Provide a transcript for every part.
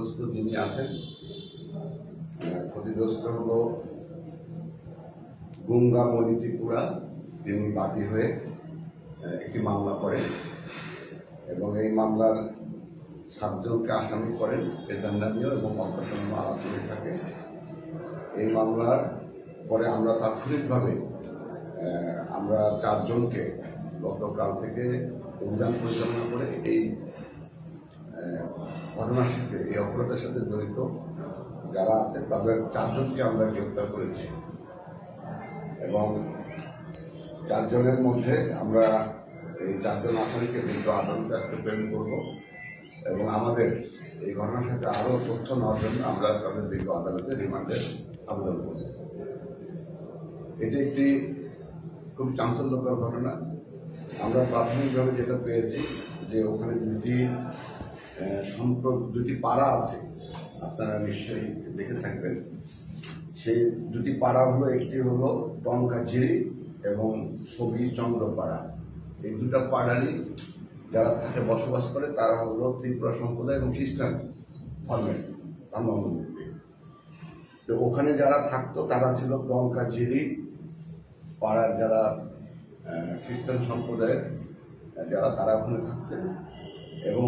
ক্ষতিগ্রস্ত যিনি আছেন, ক্ষতিগ্রস্ত হলো গঙ্গামণি ত্রিপুরা। তিনি বাদী হয়ে একটি মামলা করেন এবং এই মামলার 7 জনকে আসামি করেন, বেতনদানীয় এবং অজ্ঞাতনামা আসামি থাকে। এই মামলার পরে আমরা তাৎক্ষণিকভাবে আমরা 4 জনকে গতকাল থেকে অভিযান পরিচালনা করে এই ঘটনার সাথে, এই অপরাধের সাথে জড়িত যারা আছে তাদের 4 জনকে আমরা গ্রেপ্তার করেছি এবং 4 জনের মধ্যে আমরা এই 4 জন আসামিকে দীর্ঘ আদালতে আজকে প্রেরণ করব এবং আমাদের এই ঘটনার সাথে আরও তথ্য নেওয়ার জন্য আমরা তাদের দীর্ঘ আদালতে রিমান্ডের আবেদন করব। এটি একটি খুব চাঞ্চল্যকর ঘটনা। আমরা প্রাথমিকভাবে যেটা পেয়েছি যে ওখানে দুটি পাড়া আছে, আপনারা নিশ্চয়ই দেখে থাকবেন। সেই দুটি পাড়া হলো, একটি হলো টঙ্কাঝিরি এবং সবিচন্দ্র পাড়া। এই দুটা পাড়ারই যারা থাকে বসবাস করে তারা হলো ত্রিপুরা সম্প্রদায় এবং খ্রিস্টান ধর্মাবলম্বী। তো ওখানে যারা থাকতো তারা ছিল টঙ্কাঝিরি পাড়ার যারা খ্রিস্টান সম্প্রদায়ের যারা, তারা ওখানে থাকতেন এবং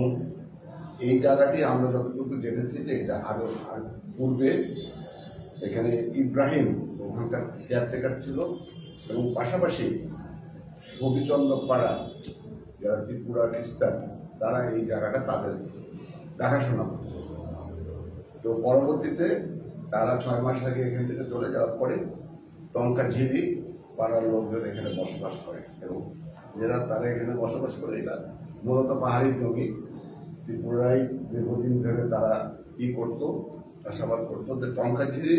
এই জায়গাটি আমরা যতটুকু জেনেছি যে এটা আরো পূর্বে এখানে ইব্রাহিম ওখানকার কেয়ারটেকার ছিল এবং পাশাপাশি সবিচন্দ্র পাড়া যারা ত্রিপুরা খ্রিস্টান তারা এই জায়গাটা তাদের দেখাশোনা করত। তো পরবর্তীতে তারা 6 মাস আগে এখান থেকে চলে যাওয়ার পরে টঙ্কাঝিরি পাড়ার লোকজন এখানে বসবাস করে এবং তারা এখানে বসবাস করে, এটা মূলত পাহাড়ি জমি। ত্রিপুরায় দীর্ঘদিন ধরে তারা করতো, চাষাবাদ করতো। যে টঙ্কাঝিরি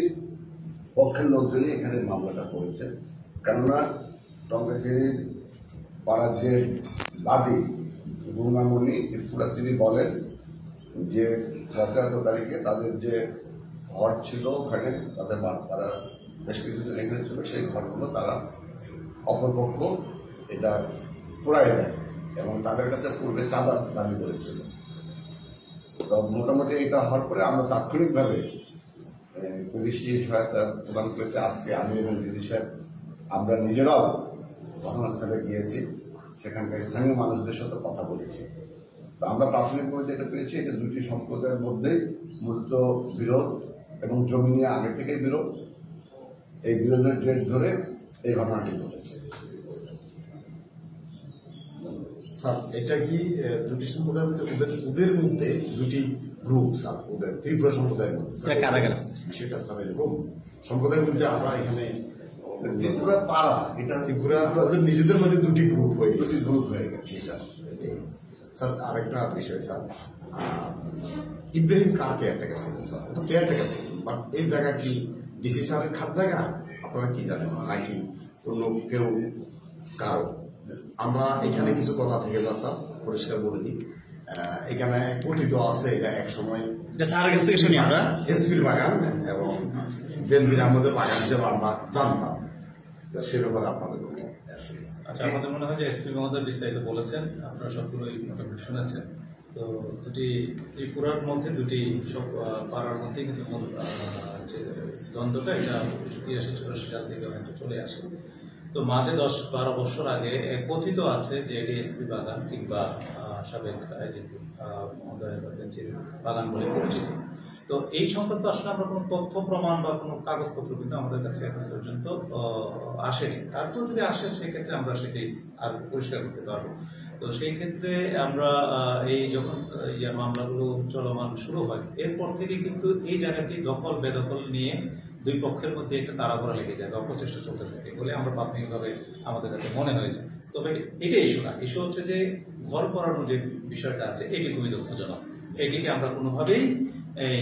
পক্ষের লোকজনই এখানে মামলাটা করেছে, কেননা টঙ্কাঝিরির পাড়ার যে বাদী গঙ্গামণি ত্রিপুরা তিনি বলেন যে গত তারিখে তাদের যে ঘর ছিল ওখানে তাদের তারা বেশ কিছুদিন এখানে ছিল, সেই ঘরগুলো তারা অপরপক্ষ এটা পুরাই দেয় এবং তাদের কাছে পূর্বে চাঁদা দাবি করেছিল। তো মোটামুটি এটা হওয়ার পরে আমরা তাৎক্ষণিকভাবে পুলিশি সহায়তা প্রদান করেছে। আজকে আমি এবং দিদি সাহেব আমরা নিজেরাও ঘটনাস্থলে গিয়েছি, সেখানকার স্থানীয় মানুষদের সাথে কথা বলেছি। তো আমরা প্রাথমিকভাবে যেটা পেয়েছি, এটা দুটি সম্প্রদায়ের মধ্যে মূলত বিরোধ এবং জমি নিয়ে আগে থেকেই বিরোধ। এই বিরোধের জের ধরে এই ঘটনাটি ঘটেছে। স্যার, এটা কি দুটি সম্প্রদায়ের মধ্যে ওদের মধ্যে দুটি গ্রুপ স্যার, ওদের ত্রিপুরা সম্প্রদায়ের মধ্যে বিষয়টা স্যার এরকম সম্প্রদায়ের মধ্যে আমরা এখানে ত্রিপুরা পাড়া, এটা ত্রিপুরা নিজেদের মধ্যে দুটি গ্রুপ হয়ে গেছে স্যার। স্যার আরেকটা বিষয় স্যার, ইব্রাহিম কার কেয়ারটেকার ছিলেন স্যার? তো কেয়ারটেকার ছিলেন, বাট এই জায়গা কি ডিসি স্যারের খাট জায়গা আপনারা কি জানেন নাকি অন্য কেউ কারো? আমরা এখানে কিছু কথা থেকে যা স্যার পরিষ্কার বলে দিই, এখানে কথিত আছে এটা এক সময় এসপির বাগান এবং বেনজির আহমদের বাগান হিসেবে আমরা জানতাম। সে ব্যাপারে আপনাদের আচ্ছা, আমাদের মনে হয় যে এসপি মহোদয় বিস্তারিত বলেছেন, আপনারা সবগুলোই মোটামুটি শুনেছেন। তো দুটি ত্রিপুরার মধ্যে দুটি সব পাড়ার মধ্যে কিন্তু যে দ্বন্দ্বটা এটা 1983-84 সাল থেকে অনেকটা চলে আসে। তো মাঝে 10-12 বছর আগে কথিত আছে যে এটি এসপি বাগান কিংবা সাবেক আইজিপি মহোদয়ের বাগান বলে পরিচিত। তো এই সংক্রান্ত আসলে আমরা কোনো তথ্য প্রমাণ বা কোনো কাগজপত্র কিন্তু আমাদের কাছে এখন পর্যন্ত আসেনি। তারপর যদি আসে সেক্ষেত্রে আমরা সেটি আর পরিষ্কার করতে পারবো। তো সেই ক্ষেত্রে আমরা এই যখন মামলাগুলো চলমান শুরু হয়, এরপর থেকে কিন্তু এই জায়গাটি দখল বেদখল নিয়ে দুই পক্ষের মধ্যে একটা তাড়াহুড়া লেগে যায়, অপচেষ্টা চলতে থাকে বলে আমরা প্রাথমিকভাবে আমাদের কাছে মনে হয়েছে। তবে এটাই ইস্যু না, ইস্যু হচ্ছে যে ঘর পড়ানোর যে বিষয়টা আছে এটি খুবই দুঃখজনক। এটিকে আমরা কোনোভাবেই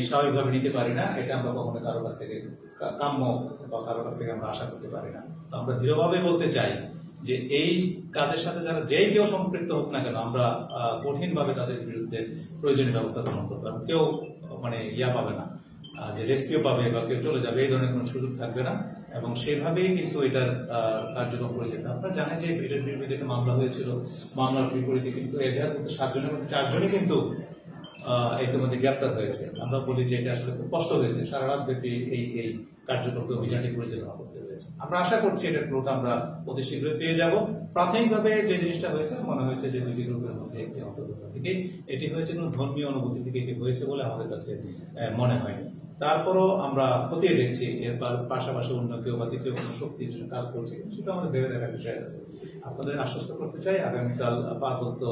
স্বাভাবিকভাবে নিতে পারি না, এটা আমরা কখনো কারো কাছ থেকে কাম্য বা কারো কাছ থেকে আমরা আশা করতে পারি না। তো আমরা দৃঢ়ভাবে বলতে চাই যে এই কাজের সাথে যারা যেই কেউ সম্পৃক্ত হোক না কেন, আমরা কঠিনভাবে তাদের বিরুদ্ধে প্রয়োজনীয় ব্যবস্থা গ্রহণ করতে পারবো। কেউ পাবে না যে রেস্কিউ পাবে বা কেউ চলে যাবে, এই ধরনের কোনো সুযোগ থাকবে না এবং সেভাবেই কিন্তু এটার কার্যক্রম করে যেতে। আপনারা জানেন যে এটার বিরুদ্ধে একটা মামলা হয়েছিল, মামলার বিপরীতে কিন্তু এজাহার কিন্তু 7 জনের মধ্যে 4 জনই কিন্তু ইতিমধ্যে গ্রেপ্তার হয়েছে। আমরা বলি যে এটা আসলে খুব কষ্ট হয়েছে, সারা রাত ব্যাপী এই কার্যক্রমকে অভিযানটি পরিচালনা করতে হয়েছে। আমরা আশা করছি এটার ক্লুটা আমরা অতি শীঘ্রই পেয়ে যাব। প্রাথমিকভাবে যে জিনিসটা হয়েছে মনে হয়েছে যে দুটি গ্রুপের মধ্যে একটি অন্তর্ভুক্ত থেকে এটি হয়েছে কোনো ধর্মীয় অনুভূতি থেকে এটি হয়েছে বলে আমাদের কাছে মনে হয়নি। তারপরও আমরা খতিয়ে দেখছি এর পাশাপাশি অন্য কেউ বা তৃতীয় কোনো শক্তি কাজ করছে, সেটা আমাদের ভেবে দেখার বিষয় আছে। আপনাদের আশ্বস্ত করতে চাই, আগামীকাল পার্বত্য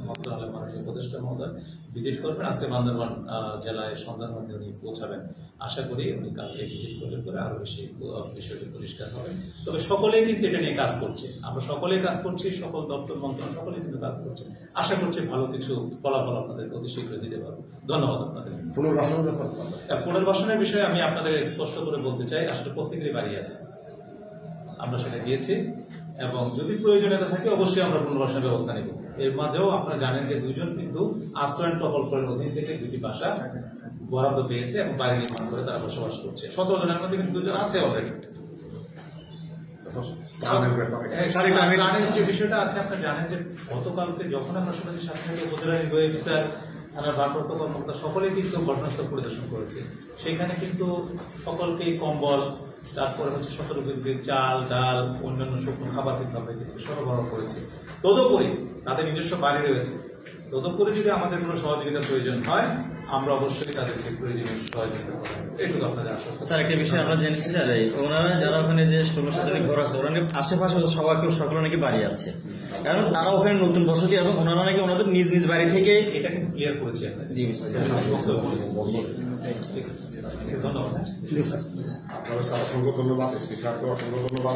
মন্ত্রণালয় মাননীয় উপদেষ্টা মহোদয় ভিজিট করবেন। আজকে বান্দরবান জেলায় সন্ধ্যার মধ্যে উনি পৌঁছাবেন। আশা করি উনি কালকে ভিজিট করলে পরে আরো বেশি বিষয়টি পরিষ্কার হবে। তবে সকলেই কিন্তু এটা নিয়ে কাজ করছে, আমরা সকলেই কাজ করছি, সকল দপ্তর মন্ত্রণালয় সকলেই কিন্তু কাজ করছে। আশা করছি ভালো কিছু ফলাফল আপনাদের অতি শীঘ্রই দিতে পারবো। ধন্যবাদ আপনাদের। পুনর্বাসনের বিষয়ে আমি আপনাদের স্পষ্ট করে বলতে চাই, আসলে প্রত্যেকেরই বাড়ি আছে, আমরা সেটা দিয়েছি এবং যদি প্রয়োজনীয়তা থাকে অবশ্যই আমরা পুনর্বাসনের ব্যবস্থা নেব। এর মধ্যেও আপনারা জানেন যে 2 জন কিন্তু আশ্রয়ণ প্রকল্পের অধীন থেকে 2টি বাসা বরাদ্দ পেয়েছে এবং বাড়ি নির্মাণ করে তারা বসবাস করছে। 17 জনের মধ্যে কিন্তু 2 জন আছে অলরেডি। যে বিষয়টা আছে আপনারা জানেন যে গতকালকে যখন আমরা শুনেছি সাথে উপজেলা নির্বাহী অফিসার, থানার ভারপ্রাপ্ত কর্মকর্তা সকলেই কিন্তু ঘটনাস্থল পরিদর্শন করেছে। সেখানে কিন্তু সকলকেই কম্বল, তারপরে হচ্ছে 17 কেজি চাল, ডাল, অন্যান্য শুকনো খাবার কিন্তু আমরা কিন্তু সরবরাহ করেছি। তদুপরি তাদের নিজস্ব বাড়ি রয়েছে, তদুপরি যদি আমাদের কোনো সহযোগিতা প্রয়োজন হয় আমরা অবশ্যই তাদেরকে প্রয়োজনীয় সহযোগিতা করবো। এটুকু আপনাদের আশ্বস্ত। স্যার, একটা বিষয় আমরা জেনেছি স্যার, ওনারা যারা ওখানে যে 16 শতাধিক ঘর আছে, ওরা আশেপাশে সকলে নাকি বাড়ি আছে, কারণ তারা ওখানে নতুন বসতি এবং ওনারা নাকি ওনাদের নিজ নিজ বাড়ি থেকে এটা কিন্তু ক্লিয়ার করেছি আপনাদের। জি ধন্যবাদ। আপনার অসংখ্য ধন্যবাদ, এসপি স্যারকে অসংখ্য ধন্যবাদ।